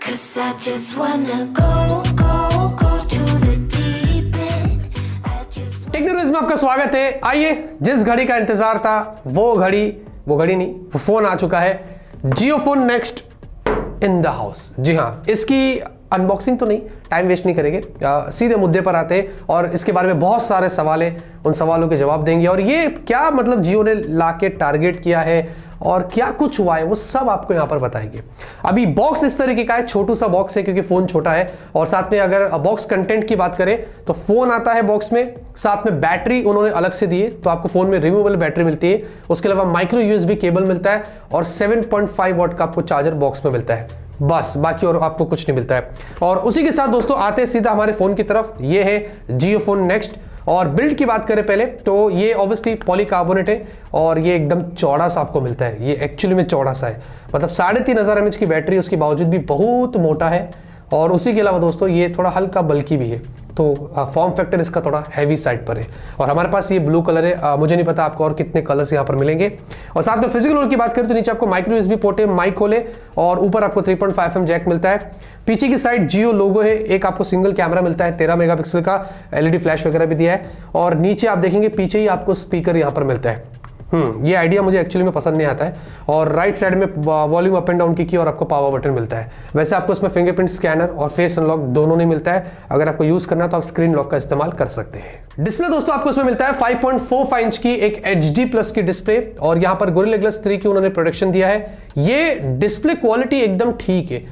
'Cause I just wanna go to the deep end. I just technology में आपका स्वागत है। आइए, जिस घड़ी का इंतजार था वो घड़ी नहीं, वो फोन आ चुका है। Jio phone next in the house. जी हाँ, इसकी अनबॉक्सिंग तो नहीं, टाइम वेस्ट नहीं करेंगे, सीधे मुद्दे पर आते हैं और इसके बारे में बहुत सारे सवाल है, उन सवालों के जवाब देंगे और ये क्या मतलब जियो ने लाके टारगेट किया है और क्या कुछ हुआ है वो सब आपको यहां पर बताएंगे। अभी बॉक्स इस तरीके का है, छोटू सा बॉक्स है क्योंकि फोन छोटा है और साथ में अगर बॉक्स कंटेंट की बात करें तो फोन आता है बॉक्स में, साथ में बैटरी उन्होंने अलग से दी है, तो आपको फोन में रिमूवेबल बैटरी मिलती है। उसके अलावा माइक्रो यूएसबी केबल मिलता है और 7.5 वॉट का आपको चार्जर बॉक्स में मिलता है, बस बाकी और आपको कुछ नहीं मिलता है। और उसी के साथ दोस्तों आते हैं सीधा हमारे फोन की तरफ। ये है जियो फोन नेक्स्ट और बिल्ड की बात करें पहले तो ये ऑब्वियसली पॉलीकार्बोनेट है और ये एकदम चौड़ा सा आपको मिलता है। ये एक्चुअली में चौड़ा सा है, मतलब 3500 mAh की बैटरी, उसके बावजूद भी बहुत मोटा है। और उसी के अलावा दोस्तों ये थोड़ा हल्का बल्कि भी है, तो फॉर्म फैक्टर इसका थोड़ा हैवी साइड पर है। और हमारे पास ये ब्लू कलर है, मुझे नहीं पता आपको और कितने कलर्स यहाँ पर मिलेंगे। और साथ में फिजिकल लोड की बात करें तो नीचे आपको माइक्रो यूएसबी पोर्ट है, माइक होल है और ऊपर आपको 3.5mm जैक मिलता है। पीछे की साइड जियो लोगो है, एक आपको सिंगल कैमरा मिलता है 13 मेगापिक्सल का, एलईडी फ्लैश वगैरह भी दिया है। और नीचे आप देखेंगे पीछे ही आपको स्पीकर यहाँ पर मिलता है। ये आइडिया मुझे एक्चुअली में पसंद नहीं आता है। और राइट साइड में वॉल्यूम अप एंड डाउन की और आपको पावर बटन मिलता है। वैसे आपको इसमें फिंगरप्रिंट स्कैनर और फेस अनलॉक दोनों नहीं मिलता है। अगर आपको यूज करना है तो आप स्क्रीन लॉक का इस्तेमाल कर सकते हैं। डिस्प्ले दोस्तों आपको इसमें मिलता है 5.45 इंच की एक HD+ की डिस्प्ले और यहाँ पर गोरिल्ला ग्लास 3 की उन्होंने प्रोडक्शन दिया है। ये डिस्प्ले क्वालिटी एकदम ठीक है,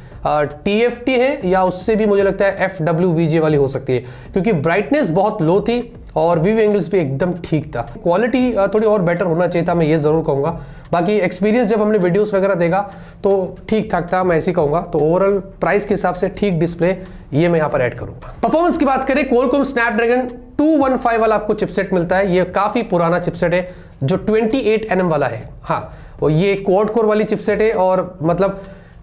TFT है या उससे भी मुझे लगता है FWVJ वाली हो सकती है, क्योंकि ब्राइटनेस बहुत लो थी और व्यू एंगल्स भी एकदम ठीक था। क्वालिटी थोड़ी और बेटर होना चाहिए था, मैं ये जरूर कहूंगा। बाकी एक्सपीरियंस जब हमने वीडियोस वगैरह देखा तो ठीक ठाक था, मैं ऐसे ही कहूंगा। तो ओवरऑल प्राइस के हिसाब से ठीक डिस्प्ले ये मैं यहाँ पर ऐड करूंगा। परफॉर्मेंस की बात करें, Qualcomm Snapdragon 215 वाला आपको चिपसेट मिलता है। ये काफी पुराना चिपसेट है जो 28nm वाला है। हाँ, और ये क्वाड कोर वाली चिपसेट है और मतलब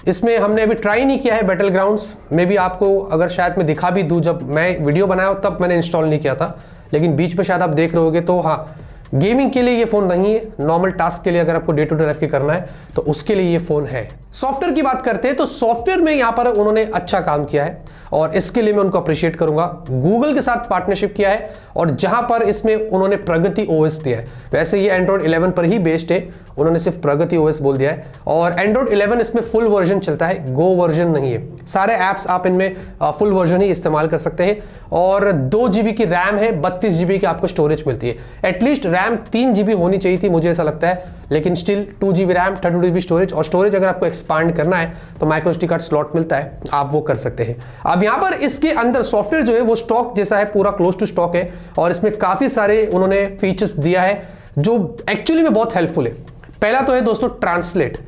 इसमें हमने अभी ट्राई नहीं किया है बैटल ग्राउंड्स में भी। आपको अगर शायद मैं दिखा भी दूं, जब मैं वीडियो बनाया तब मैंने इंस्टॉल नहीं किया था, लेकिन बीच में शायद आप देख रहे होगे। तो हाँ, गेमिंग के लिए ये फोन नहीं है, नॉर्मल टास्क के लिए अगर आपको डे टू डे लाइफ के करना है तो उसके लिए ये फोन है। सॉफ्टवेयर की बात करते हैं तो सॉफ्टवेयर में यहाँ पर उन्होंने अच्छा काम किया है और इसके लिए मैं उनको अप्रिशिएट करूंगा। गूगल के साथ पार्टनरशिप किया है और जहां पर इसमें उन्होंने प्रगति OS दिया है। वैसे ये एंड्रॉइड 11 पर ही बेस्ड है, उन्होंने सिर्फ प्रगति OS बोल दिया है। और एंड्रॉइड 11 इसमें फुल वर्जन चलता है, गो वर्जन नहीं है। सारे ऐप्स आप इनमें फुल वर्जन ही इस्तेमाल कर सकते हैं। और 2 GB की रैम है, 32 GB की आपको स्टोरेज मिलती है। एटलीस्ट रैम 3 GB होनी चाहिए थी, मुझे ऐसा लगता है, लेकिन still 2 GB RAM, 32 GB storage. और स्टोरेज अगर आपको एक्सपांड करना है तो माइक्रो SD कार्ड स्लॉट मिलता है, आप वो कर सकते हैं। अब यहाँ पर इसके अंदर सॉफ्टवेयर जो है वो स्टॉक जैसा है, पूरा क्लोज टू स्टॉक है और इसमें काफी सारे उन्होंने फीचर्स दिया है जो एक्चुअली में बहुत हेल्पफुल है। पहला तो है दोस्तों ट्रांसलेट।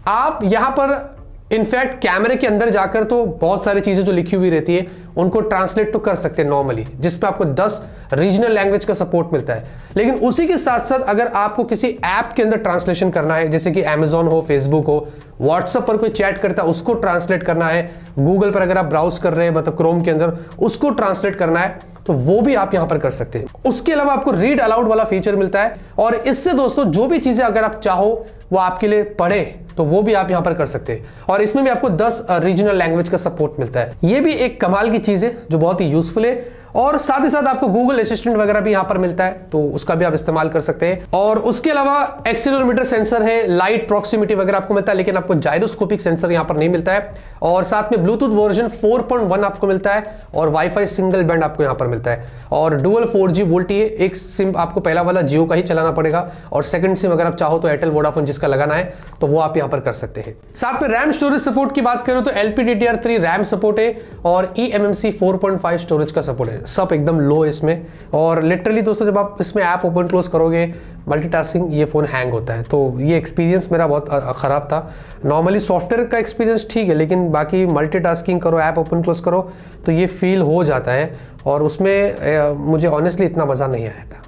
आप यहां पर इनफैक्ट कैमरे के अंदर जाकर तो बहुत सारी चीजें जो लिखी हुई रहती है उनको ट्रांसलेट तो कर सकते हैं नॉर्मली, जिसपे आपको 10 रीजनल लैंग्वेज का सपोर्ट मिलता है। लेकिन उसी के साथ साथ अगर आपको किसी ऐप के अंदर ट्रांसलेशन करना है, जैसे कि Amazon हो, फेसबुक हो, व्हाट्सएप पर कोई चैट करता है उसको ट्रांसलेट करना है, गूगल पर अगर आप ब्राउज कर रहे हैं मतलब क्रोम के अंदर उसको ट्रांसलेट करना है, तो वो भी आप यहां पर कर सकते हैं। उसके अलावा आपको रीड अलाउड वाला फीचर मिलता है और इससे दोस्तों जो भी चीजें अगर आप चाहो वो आपके लिए पढ़े तो वो भी आप यहां पर कर सकते हैं। और इसमें भी आपको 10 रीजनल लैंग्वेज का सपोर्ट मिलता है। ये भी एक कमाल की चीज है जो बहुत ही यूजफुल है। और साथ ही साथ आपको गूगल असिस्टेंट वगैरह भी यहां पर मिलता है, तो उसका भी आप इस्तेमाल कर सकते हैं। और उसके अलावा एक्सीलरोमीटर सेंसर है, लाइट प्रॉक्सिमिटी वगैरह आपको मिलता है, लेकिन आपको जायरोस्कोपिक सेंसर यहां पर नहीं मिलता है। और साथ में ब्लूटूथ वर्जन 4.1 आपको मिलता है और वाईफाई सिंगल बैंड आपको यहां पर मिलता है। और डुअल 4G वोल्टी है। एक सिम आपको पहला वाला जियो का ही चलाना पड़ेगा और सेकंड सिम अगर आप चाहो तो एयरटेल वोडाफोन जिसका लगाना है तो वो आप यहां पर कर सकते हैं। साथ में रैम स्टोरेज सपोर्ट की बात करें तो LPDDR3 रैम सपोर्ट है और eMMC 4.5 स्टोरेज का सपोर्ट है। सब एकदम लो इसमें। और लिटरली दोस्तों जब आप इसमें ऐप ओपन क्लोज करोगे मल्टीटास्किंग, ये फोन हैंग होता है। तो ये एक्सपीरियंस मेरा बहुत खराब था। नॉर्मली सॉफ्टवेयर का एक्सपीरियंस ठीक है, लेकिन बाकी मल्टीटास्किंग करो, ऐप ओपन क्लोज करो तो ये फील हो जाता है और उसमें मुझे ऑनेस्टली इतना मजा नहीं आया था।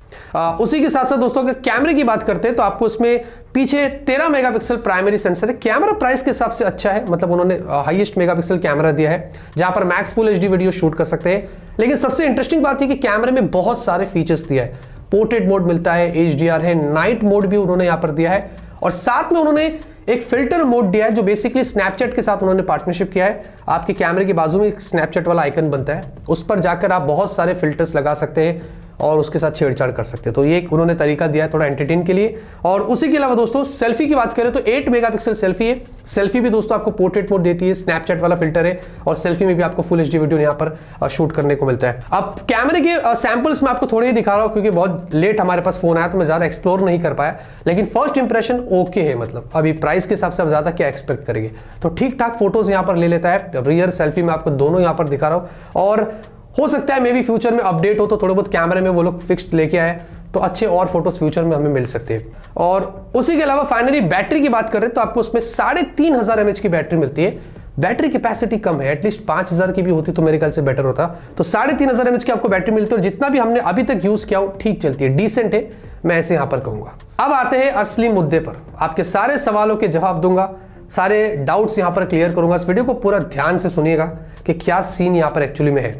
उसी के साथ साथ दोस्तों अगर कैमरे की बात करते हैं तो आपको इसमें पीछे 13 मेगापिक्सल प्राइमरी सेंसर है। कैमरा प्राइस के हिसाब से अच्छा है, मतलब उन्होंने हाईएस्ट मेगापिक्सल कैमरा दिया है जहां पर max full HD video shoot कर सकते हैं। लेकिन सबसे इंटरेस्टिंग बात है कि कैमरे में बहुत सारे फीचर्स दिया है। पोर्ट्रेट मोड मिलता है, HDR है, नाइट मोड भी उन्होंने यहां पर दिया है और साथ में उन्होंने एक फिल्टर मोड दिया है जो बेसिकली स्नैपचैट के साथ उन्होंने पार्टनरशिप किया है। आपके कैमरे के बाजू में एक स्नैपचैट वाला आइकन बनता है, उस पर जाकर आप बहुत सारे फिल्टर्स लगा सकते हैं और उसके साथ छेड़छाड़ कर सकते हैं। तो ये एक उन्होंने तरीका दिया है थोड़ा एंटरटेन के लिए। और उसी के अलावा दोस्तों सेल्फी की बात करें तो 8 मेगापिक्सल सेल्फी है। सेल्फी भी दोस्तों आपको पोर्ट्रेट मोड देती है, स्नैपचैट वाला फिल्टर है और सेल्फी में भी आपको फुल एचडी वीडियो यहाँ पर शूट करने को मिलता है। अब कैमरे के सैंपल्स में आपको थोड़े ही दिखा रहा हूँ क्योंकि बहुत लेट हमारे पास फोन आया तो मैं ज्यादा एक्सप्लोर नहीं कर पाया, लेकिन फर्स्ट इंप्रेशन ओके है। मतलब अभी प्राइस के हिसाब से आप ज्यादा क्या एक्सपेक्ट करेंगे, तो ठीक ठाक फोटोज यहाँ पर ले लेता है। रियर सेल्फी में आपको दोनों यहाँ पर दिखा रहा हूँ और हो सकता है मे बी फ्यूचर में अपडेट हो तो थोड़े बहुत कैमरे में वो लोग फिक्स्ड लेके आए तो अच्छे और फोटोज फ्यूचर में हमें मिल सकते हैं। और उसी के अलावा फाइनली बैटरी की बात करें तो आपको उसमें 3500 mAh की बैटरी मिलती है। बैटरी कैपेसिटी कम है, एटलीस्ट 5000 की भी होती तो मेरे ख्याल से बेटर होता। तो 3500 mAh की आपको बैटरी मिलती है और जितना भी हमने अभी तक यूज किया हो ठीक चलती है, डिसेंट है, मैं ऐसे यहां पर कहूंगा। अब आते हैं असली मुद्दे पर, आपके सारे सवालों के जवाब दूंगा, सारे डाउट्स यहां पर क्लियर करूंगा। इस वीडियो को पूरा ध्यान से सुनिएगा कि क्या सीन यहां पर एक्चुअली में है।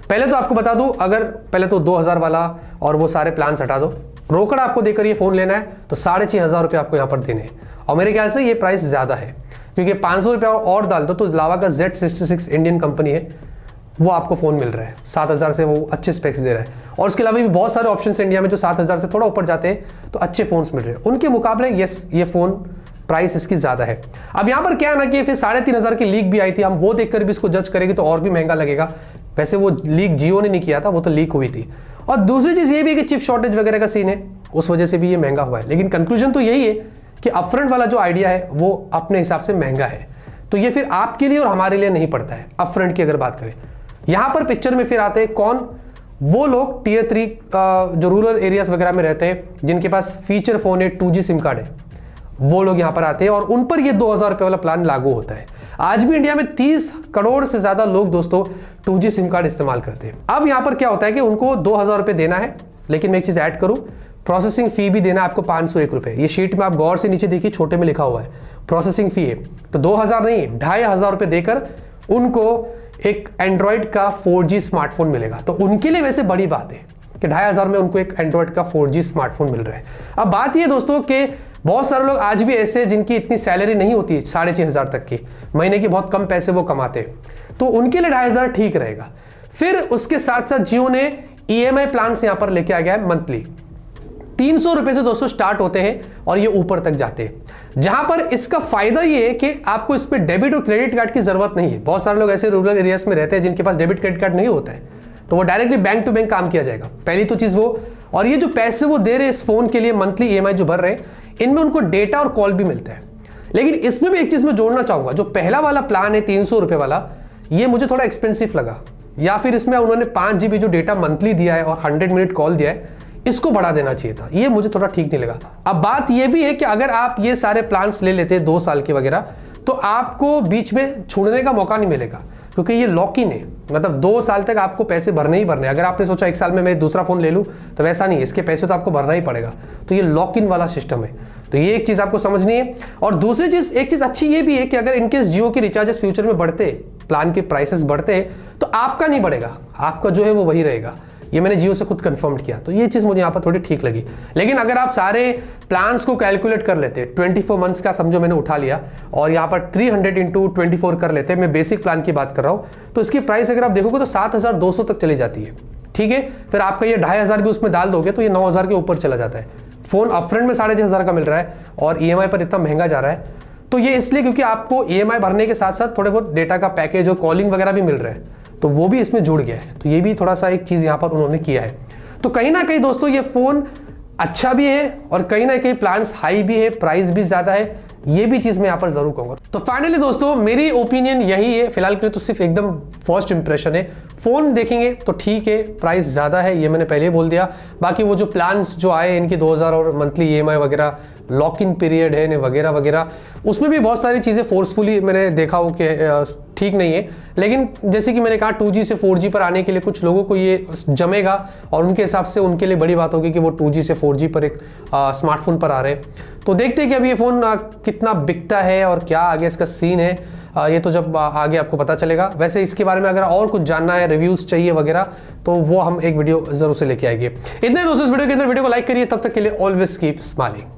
पहले तो आपको बता दूं, अगर पहले तो 2000 वाला और वो सारे प्लान हटा दो, रोकड़ा आपको देकर ये फोन लेना है तो 6500 रुपये आपको यहाँ पर देने हैं। और मेरे ख्याल से ये प्राइस ज्यादा है क्योंकि 500 रुपये और डाल दो तो लावा का Z66 इंडियन कंपनी है, वो आपको फोन मिल रहा है 7000 से, वो अच्छे स्पेक्स दे रहा है। और उसके अलावा भी बहुत सारे ऑप्शंस इंडिया में जो 7000 से थोड़ा ऊपर जाते हैं तो अच्छे फोन्स मिल रहे हैं। उनके मुकाबले यस ये फोन प्राइस इसकी ज्यादा है। अब यहाँ पर क्या है ना कि फिर 3500 की लीक भी आई थी, हम वो देखकर भी इसको जज करेंगे तो और भी महंगा लगेगा। वैसे वो लीक जियो ने नहीं किया था, वो तो लीक हुई थी। और दूसरी चीज ये भी है कि चिप शॉर्टेज वगैरह का सीन है, उस वजह से भी ये महंगा हुआ है। लेकिन कंक्लूजन तो यही है कि अपफ्रंट वाला जो आइडिया है वो अपने हिसाब से महंगा है, तो ये फिर आपके लिए और हमारे लिए नहीं पड़ता है अपफ्रंट की अगर बात करें। यहां पर पिक्चर में फिर आते हैं कौन, वो लोग टियर 3 जो रूरल एरियाज वगैरह में रहते हैं जिनके पास फीचर फोन है, 2G सिम कार्ड है, वो लोग यहां पर आते हैं और उन पर ये 2000 रुपये वाला प्लान लागू होता है। आज भी इंडिया में 30 करोड़ से ज्यादा लोग दोस्तों 2G सिम कार्ड इस्तेमाल करते हैं। अब यहां पर क्या होता है कि उनको 2000 रुपये देना है, लेकिन मैं एक चीज ऐड करूं, प्रोसेसिंग फी भी देना है आपको 501 रुपये। ये शीट में आप गौर से नीचे देखिए, छोटे में लिखा हुआ है प्रोसेसिंग फी है। तो 2000 नहीं 2500 रुपये देकर उनको एक एंड्रॉइड का 4G स्मार्टफोन मिलेगा। तो उनके लिए वैसे बड़ी बात है कि 2500 में उनको एक एंड्रॉइड का 4G स्मार्टफोन मिल रहा है। अब बात यह दोस्तों कि बहुत सारे लोग आज भी ऐसे हैं जिनकी इतनी सैलरी नहीं होती 6500 तक की, महीने के बहुत कम पैसे वो कमाते, तो उनके लिए 2500 ठीक रहेगा। फिर उसके साथ साथ जियो ने EMI प्लान से यहां पर लेके आ गया है मंथली, 300 रुपए से दोस्तों स्टार्ट होते हैं और ये ऊपर तक जाते हैं। जहां पर इसका फायदा ये है कि आपको इस पे डेबिट और क्रेडिट कार्ड की जरूरत नहीं है। बहुत सारे लोग ऐसे रूरल एरियाज में रहते हैं जिनके पास डेबिट क्रेडिट कार्ड नहीं होता है, तो वो डायरेक्टली बैंक टू बैंक काम किया जाएगा। पहली तो चीज वो, और ये जो पैसे वो दे रहे हैं इस फोन के लिए मंथली EMI जो भर रहे हैं, इनमें उनको डेटा और कॉल भी मिलता है। लेकिन इसमें भी एक चीज मैं जोड़ना चाहूंगा, जो पहला वाला प्लान है 300 रुपए वाला, ये मुझे थोड़ा एक्सपेंसिव लगा, या फिर इसमें उन्होंने 5 GB जो डेटा मंथली दिया है और 100 मिनट कॉल दिया है, इसको बढ़ा देना चाहिए था। ये मुझे थोड़ा ठीक नहीं लगा। अब बात ये भी है कि अगर आप ये सारे प्लान्स ले लेते 2 साल के वगैरह, तो आपको बीच में छोड़ने का मौका नहीं मिलेगा क्योंकि ये लॉक इन है, मतलब 2 साल तक आपको पैसे भरने ही भरने। अगर आपने सोचा 1 साल में मैं दूसरा फोन ले लूं, तो वैसा नहीं, इसके पैसे तो आपको भरना ही पड़ेगा। तो ये लॉक इन वाला सिस्टम है, तो ये एक चीज आपको समझनी है। और दूसरी चीज, एक चीज अच्छी ये भी है कि अगर इनकेस जियो के रिचार्जेस फ्यूचर में बढ़ते, प्लान के प्राइसेस बढ़ते, तो आपका नहीं बढ़ेगा, आपका जो है वो वही रहेगा। ये मैंने जियो से खुद कंफर्म किया, तो ये चीज मुझे यहाँ पर थोड़ी ठीक लगी। लेकिन अगर आप सारे प्लान्स को कैलकुलेट कर लेते, 24 मंथ्स का समझो मैंने उठा लिया, और यहाँ पर 300 × 24 कर लेते, मैं बेसिक प्लान की बात कर रहा हूँ, तो इसकी प्राइस अगर आप देखोगे तो 7200 तक चली जाती है। ठीक है, फिर आपका ये 2500 भी उसमें डाल दोगे तो ये 9000 के ऊपर चला जाता है। फोन अपफ्रंट में 6500 का मिल रहा है और EMI पर इतना महंगा जा रहा है, तो ये इसलिए क्योंकि आपको EMI भरने के साथ साथ थोड़े बहुत डेटा का पैकेज और कॉलिंग वगैरह भी मिल रहा है, तो वो भी इसमें जुड़ गया है। तो ये भी थोड़ा सा एक चीज यहाँ पर उन्होंने किया है। तो कहीं ना कहीं दोस्तों ये फोन अच्छा भी है और कहीं ना कहीं प्लान्स हाई भी है, प्राइस भी ज्यादा है, ये भी चीज मैं यहाँ पर जरूर कहूंगा। तो फाइनली दोस्तों मेरी ओपिनियन यही है, फिलहाल के लिए तो सिर्फ एकदम फर्स्ट इंप्रेशन है। फोन देखेंगे तो ठीक है, प्राइस ज्यादा है, ये मैंने पहले ही बोल दिया। बाकी वो जो प्लान्स जो आए इनके 2000 और मंथली EMI वगैरह, लॉक इन पीरियड है वगैरह वगैरह, उसमें भी बहुत सारी चीज़ें फोर्सफुली मैंने देखा हो कि ठीक नहीं है। लेकिन जैसे कि मैंने कहा 2G से 4G पर आने के लिए कुछ लोगों को ये जमेगा और उनके हिसाब से उनके लिए बड़ी बात होगी कि वो 2G से 4G पर एक स्मार्टफोन पर आ रहे हैं। तो देखते हैं कि अभी ये फ़ोन कितना बिकता है और क्या आगे इसका सीन है, ये तो जब आगे आपको पता चलेगा। वैसे इसके बारे में अगर और कुछ जानना है, रिव्यूज़ चाहिए वगैरह, तो वो हम एक वीडियो जरूर से लेके आएंगे। इतने दोस्तों इस वीडियो के अंदर, वीडियो को लाइक करिए, तब तक के लिए ऑलवेज कीप स्माइलिंग।